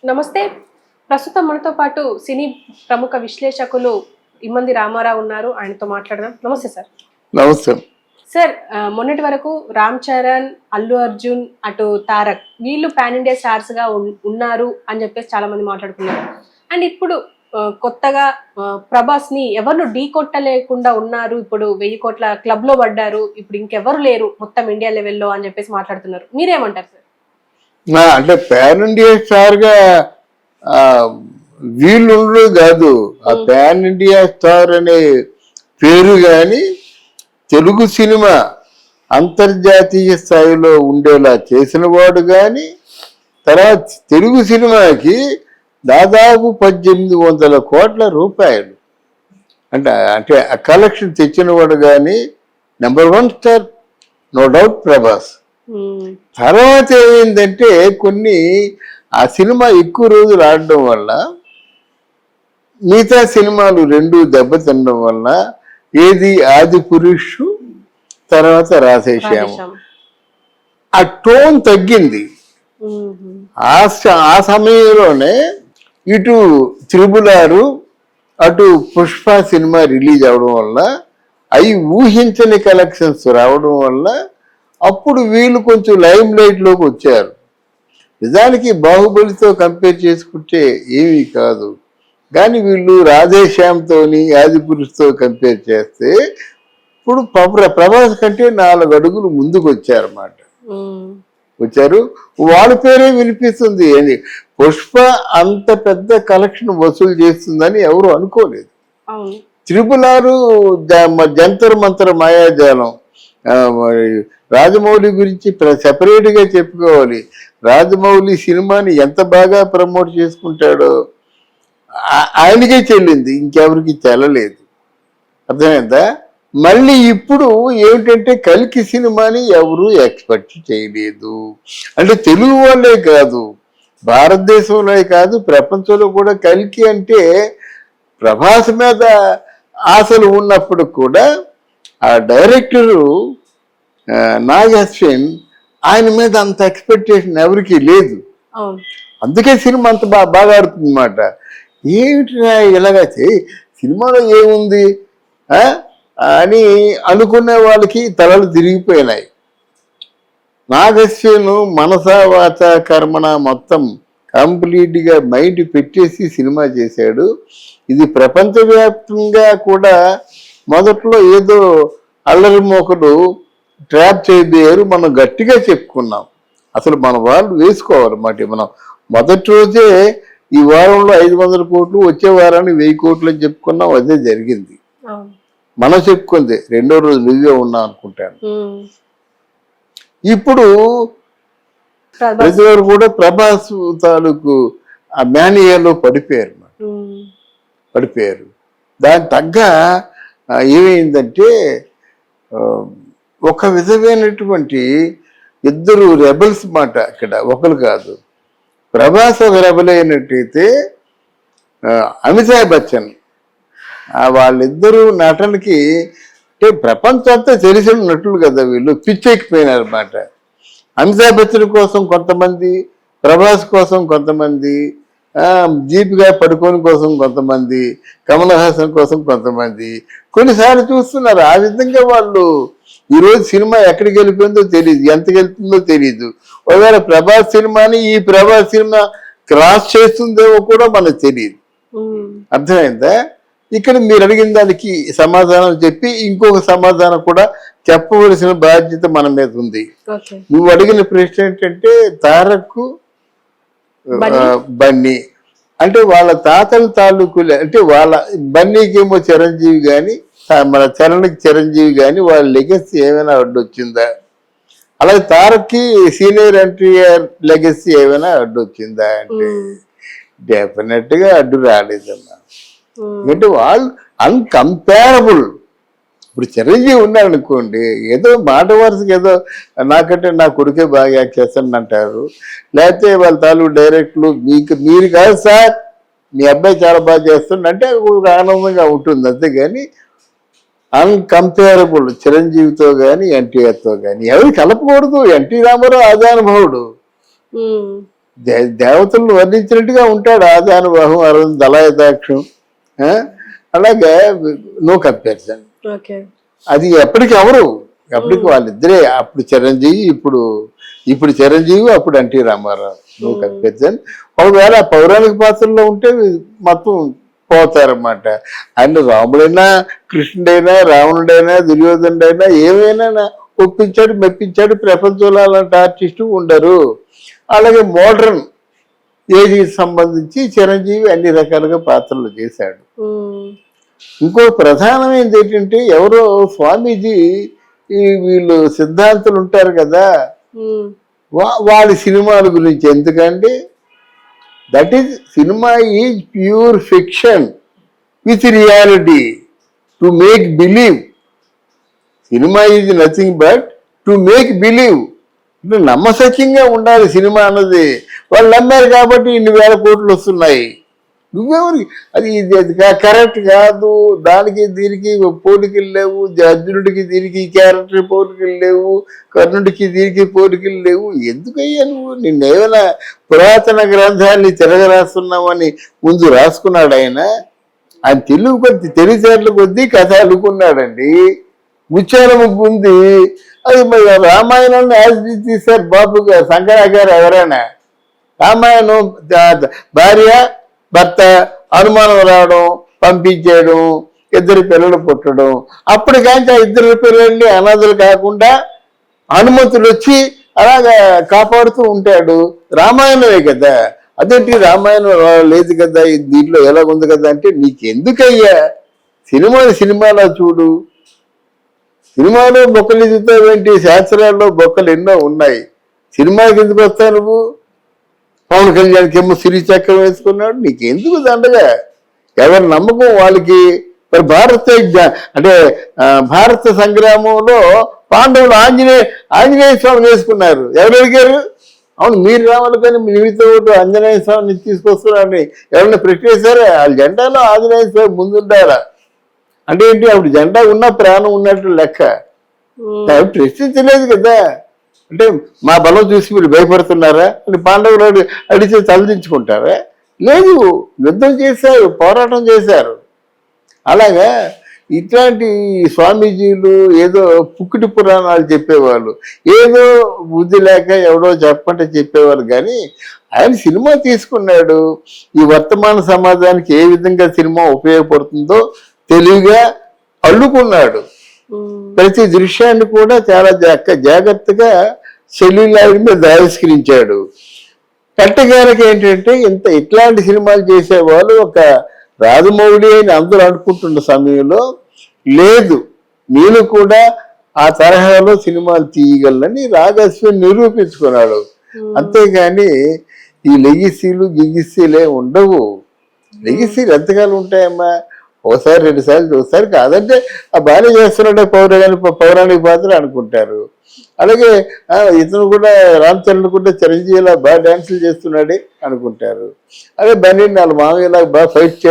నమస్తే. ప్రస్తుతం మనతో పాటు సినీ ప్రముఖ విశ్లేషకులు ఇమ్మంది రామారావు ఉన్నారు. ఆయనతో మాట్లాడదాం. నమస్తే సార్. నమస్తే. సార్, మొన్నటి వరకు రామ్ చరణ్, అల్లు అర్జున్, అటు తారక్ వీళ్ళు పాన్ ఇండియా స్టార్స్ గా ఉన్నారు అని చెప్పేసి చాలా మంది మాట్లాడుకున్నారు. అండ్ ఇప్పుడు కొత్తగా ప్రభాస్ ని ఎవరు ఢీ కొట్టలేకుండా ఉన్నారు. ఇప్పుడు 1000 కోట్ల క్లబ్ లో పడ్డారు. ఇప్పుడు ఇంకెవరు లేరు మొత్తం ఇండియా లెవెల్లో అని చెప్పేసి మాట్లాడుతున్నారు. మీరేమంటారు సార్? అంటే పాన్ ఇండియా స్టార్ గా వీళ్ళు కాదు, ఆ పాన్ ఇండియా స్టార్ అనే పేరు గాని తెలుగు సినిమా అంతర్జాతీయ స్థాయిలో ఉండేలా చేసిన వాడు కానీ, తర్వాత తెలుగు సినిమాకి దాదాపు 1800 కోట్ల రూపాయలు అంటే అంటే ఆ కలెక్షన్ తెచ్చిన వాడు కానీ number 1 star no doubt Prabhas. తర్వాత ఏమైందంటే ఆ సినిమా ఎక్కువ రోజులు ఆడడం వల్ల మిగతా సినిమాలు రెండు దెబ్బతినడం వల్ల ఏది ఆది పురుష్ తర్వాత రాధేశ్యామ్ ఆ టోన్ తగ్గింది. ఆ సమయంలోనే ఇటు త్రిబుల్ అటు పుష్ప సినిమా రిలీజ్ అవడం వల్ల అవి ఊహించని కలెక్షన్స్ రావడం వల్ల అప్పుడు వీళ్ళు కొంచెం లైమ్ లైట్ లోకి వచ్చారు. నిజానికి బాహుబలితో కంపేర్ చేసుకుంటే ఏమీ కాదు, కానీ వీళ్ళు రాధేశ్యామ్తోని ఆది పురుషుతో కంపేర్ చేస్తే ఇప్పుడు ప్రభాస్ కంటే 4 అడుగులు ముందుకు వచ్చారన్నమాట. వచ్చారు, వాళ్ళ పేరే వినిపిస్తుంది. పుష్ప అంత పెద్ద కలెక్షన్ వసూలు చేస్తుందని ఎవరు అనుకోలేదు. త్రిబుల్ జంతర్ మంతర్ మాయాజాలం. రాజమౌళి గురించి సెపరేట్ గా చెప్పుకోవాలి. రాజమౌళి సినిమాని ఎంత బాగా ప్రమోట్ చేసుకుంటాడో ఆయనకే చెల్లింది, ఇంకెవరికి చెల్లలేదు. అర్థమైందా? మళ్ళీ ఇప్పుడు ఏమిటంటే కల్కి సినిమాని ఎవరు ఎక్స్పెక్ట్ చేయలేదు. అంటే తెలుగు వాళ్ళే కాదు, భారతదేశంలో కాదు, ప్రపంచంలో కూడా కల్కి అంటే ప్రభాస్ మీద ఆశలు ఉన్నప్పుడు కూడా ఆ డైరెక్టరు నాగ్ అశ్విన్ ఆయన మీద అంత ఎక్స్పెక్టేషన్ ఎవరికి లేదు. అందుకే సినిమా అంత బాగా ఆడుతుంది అన్నమాట. ఏమిటి ఇలాగా సినిమాలో ఏముంది అని అనుకునే వాళ్ళకి తలలు తిరిగిపోయినాయి. నాగ్ అశ్విన్ మనస వాచ కర్మణ మొత్తం కంప్లీట్గా మైండ్ పెట్టేసి సినిమా చేశాడు. ఇది ప్రపంచవ్యాప్తంగా కూడా మొదట్లో ఏదో అల్లరి మోకలు ట్రాప్ చేయబోయారు. మనం గట్టిగా చెప్పుకున్నాం. అసలు మన వాళ్ళు వేసుకోవాలన్నమాట. మనం మొదటి రోజే ఈ వారంలో 500 కోట్లు, వచ్చే వారానికి 1000 కోట్లు అని చెప్పుకున్నాం. అదే జరిగింది. మనం చెప్పుకుంది. రెండో రోజు నువ్వే ఉన్నావు అనుకుంటాను. ఇప్పుడు ప్రతి వారు కూడా ప్రభాస్ తాలూకు ఆ మేనియాలో పడిపోయారు. దానికి తగ్గ ఏమైందంటే ఒక విధమైనటువంటి ఇద్దరు రెబల్స్ మాట. ఇక్కడ ఒకరు కాదు, ప్రభాస్ ఒక రెబల్ అయినట్టయితే అమితాబ్ బచ్చన్ వాళ్ళిద్దరూ నటనకి అంటే ప్రపంచం అంతా తెలిసిన నటులు కదా, వీళ్ళు పిచ్చెక్కిపోయినారు అన్నమాట. అమితాబ్ బచ్చన్ కోసం కొంతమంది, ప్రభాస్ కోసం కొంతమంది, దీపికా పడుకోని కోసం కొంతమంది, కమల్ హాసన్ కోసం కొంతమంది, కొన్నిసార్లు చూస్తున్నారు. ఆ విధంగా వాళ్ళు ఈరోజు సినిమా ఎక్కడికి వెళ్ళిపోయిందో తెలియదు, ఎంత వెళ్తుందో తెలియదు. ఒకవేళ ప్రభాస్ సినిమాని ఈ ప్రభాస్ సినిమా క్రాస్ చేస్తుందేమో కూడా మనకు తెలియదు. అర్థమైందా? ఇక్కడ మీరు అడిగిన దానికి సమాధానం చెప్పి ఇంకొక సమాధానం కూడా చెప్పవలసిన బాధ్యత మన మీద ఉంది. నువ్వు అడిగిన ప్రశ్న ఏంటంటే తారక్ బన్నీ అంటే వాళ్ళ తాతల తాలూకు, అంటే వాళ్ళ బన్నీకేమో చిరంజీవి కానీ మన చరణ్కి చిరంజీవి కానీ వాళ్ళ లెగసీ ఏమైనా అడ్డొచ్చిందా? అలాగే తారక్కి సీనియర్ ఎన్టీఆర్ లెగసీ ఏమైనా అడ్డొచ్చిందా అంటే డెఫినెట్ గా అడ్డు రాలేదమ్మా. ఎందుకంటే వాళ్ళు అన్కంపేరబుల్. ఇప్పుడు చిరంజీవి ఉన్నాడు అనుకోండి, ఏదో మాట వరుసకి ఏదో నాకంటే నా కొడుకే బాగా యాక్ట్ చేస్తాను అంటారు. లేకపోతే వాళ్ళ తాలూకు డైరెక్టర్లు మీరు కాదు సార్, మీ అబ్బాయి చాలా బాగా చేస్తుండే అంటే ఆనందంగా ఉంటుంది. అంతేగాని అన్కంపేరబుల్ చిరంజీవితో కానీ ఎన్టీఆర్తో కానీ ఎవరు కలపకూడదు. ఎన్టీ రామారావు ఆజానుభావుడు, దేవతలను వర్ణించినట్టుగా ఉంటాడు. ఆదానుబాహం అరవింద్ దళాయదాక్షం. అలాగే నో కంపారిజన్. ఓకే. అది ఎప్పటికి ఎవరు ఎప్పటికి వాళ్ళిద్దరే. అప్పుడు చిరంజీవి, ఇప్పుడు చిరంజీవి, అప్పుడు ఎన్టీ రామారావు. No comparison. ఒకవేళ పౌరాణిక పాత్రలో ఉంటే మొత్తం పోతారన్నమాట. ఆయన రాముడైనా, కృష్ణుడైనా, రావణుడైనా, దుర్యోధనుడైనా ఏమైనా ఒప్పించాడు, మెప్పించాడు. ప్రపంచంలో అలాంటి ఆర్టిస్టు ఉండరు. అలాగే మోడర్న్ ఏజ్కి సంబంధించి చిరంజీవి అన్ని రకాలుగా పాత్రలు చేశాడు. ఇంకో ప్రధానమైనది ఏంటంటే, ఎవరో స్వామీజీ వీళ్ళు సిద్ధాంతులు ఉంటారు కదా, వాళ్ళ సినిమాల గురించి ఎందుకంటే, that is cinema is pure fiction with reality to make believe. Cinema is nothing but to make believe. నమ్మసక్యంగా ఉండాలి సినిమా అన్నది. వాళ్ళు నమ్మారు కాబట్టి ఇన్ని వేల కోట్లు వస్తున్నాయి. నువ్వెవరికి అది కరెక్ట్ కాదు. దానికి దీనికి పోలికలు లేవు. అర్జునుడికి దీనికి క్యారెక్టర్ పోలికలు లేవు. కర్ణుడికి దీనికి పోలికలు లేవు. ఎందుకయ్యా నువ్వు? నిన్నేమైనా పురాతన గ్రంథాన్ని తిరగరాస్తున్నామని ముందు రాసుకున్నాడు ఆయన. ఆయన తెలివితేటల కొద్దీ కథ అల్లుకున్నాడండి. ముత్యాల ముగ్గు ఉంది. అది రామాయణాన్ని యాజ్ తీశారు బాబు గారు, శంకరాచార్య ఎవరైనా. రామాయణం భార్య భర్త అనుమానం రావడం, పంపించేయడం, ఇద్దరు పిల్లలు పుట్టడం. అప్పటికంటే ఇద్దరు పిల్లల్ని అనాథలు కాకుండా హనుమంతుడు వచ్చి అలాగా కాపాడుతూ ఉంటాడు. రామాయణమే కదా. అదేంటి రామాయణం లేదు కదా, దీంట్లో ఎలాగుంది కదా అంటే, నీకెందుకయ్యా? సినిమాలో చూడు. సినిమాలో బొక్కలు ఎదుగుతావేంటి? శాస్త్రాల్లో బొక్కలు ఎన్నో ఉన్నాయి. సినిమాకి ఎందుకు వస్తావు నువ్వు? పవన్ కళ్యాణ్కి ఏమో సిరి చక్రం వేసుకున్నాడు. నీకెందుకు దండగా? ఎవరి నమ్మకం వాళ్ళకి. మరి భారత సంగ్రామంలో పాండవులు ఆంజనేయ స్వామిని వేసుకున్నారు. ఎవరు అడిగారు? అవును, మీరు రావాలి కానీ నిమిత్త ఒకటి ఆంజనేయ స్వామిని తీసుకొస్తున్నారని ఎవరైనా ప్రశ్నిస్తారా? వాళ్ళ జెండాలో ఆంజనేయ స్వామి ముందుండారా? అంటే ఏంటి? అప్పుడు జెండా ఉన్న ప్రాణం ఉన్నట్టు లెక్క. ప్రశ్నించలేదు కదా. అంటే మా బలం చూసి మీరు భయపడుతున్నారా అని పాండవులు అడిచి తలదించుకుంటారా? లేదు, యుద్ధం చేశారు, పోరాటం చేశారు. అలాగా ఇట్లాంటి స్వామీజీలు ఏదో పుక్కిటి పురాణాలు చెప్పేవాళ్ళు, ఏదో బుద్ధి లేక ఎవడో చెప్పంటే చెప్పేవాళ్ళు. కానీ ఆయన సినిమా తీసుకున్నాడు. ఈ వర్తమాన సమాజానికి ఏ విధంగా సినిమా ఉపయోగపడుతుందో తెలివిగా అల్లుకున్నాడు. ప్రతి దృశ్యాన్ని కూడా చాలా జాగ్రత్తగా సెల్యులాయిడ్ మీద ఆవిష్కరించాడు. కట్టగారికి ఏంటంటే ఇట్లాంటి సినిమాలు చేసేవాళ్ళు ఒక రాజమౌళి అని అందరూ అనుకుంటున్న సమయంలో లేదు, నేను కూడా ఆ తరహాలో సినిమాలు తీయగలనని రాగస్వామి నిరూపించుకున్నాడు. అంతేగాని ఈ లెగిసీలు గిగిసీలే ఉండవు. లెగిసీలు ఎంతకాలం ఉంటాయమ్మా? ఒకసారి 2 సార్లు చూస్తారు. కాదంటే ఆ బాగానే చేస్తున్నాడే పౌరాణిక పాత్ర అనుకుంటారు. అలాగే ఇతను కూడా రామ్ చరణ్ కూడా చిరంజీవిలా బాగా డాన్సులు చేస్తున్నాడే అనుకుంటారు. అదే బన్నీ వాళ్ళ మామయ్యలా బాగా ఫైట్ చేస్తారు.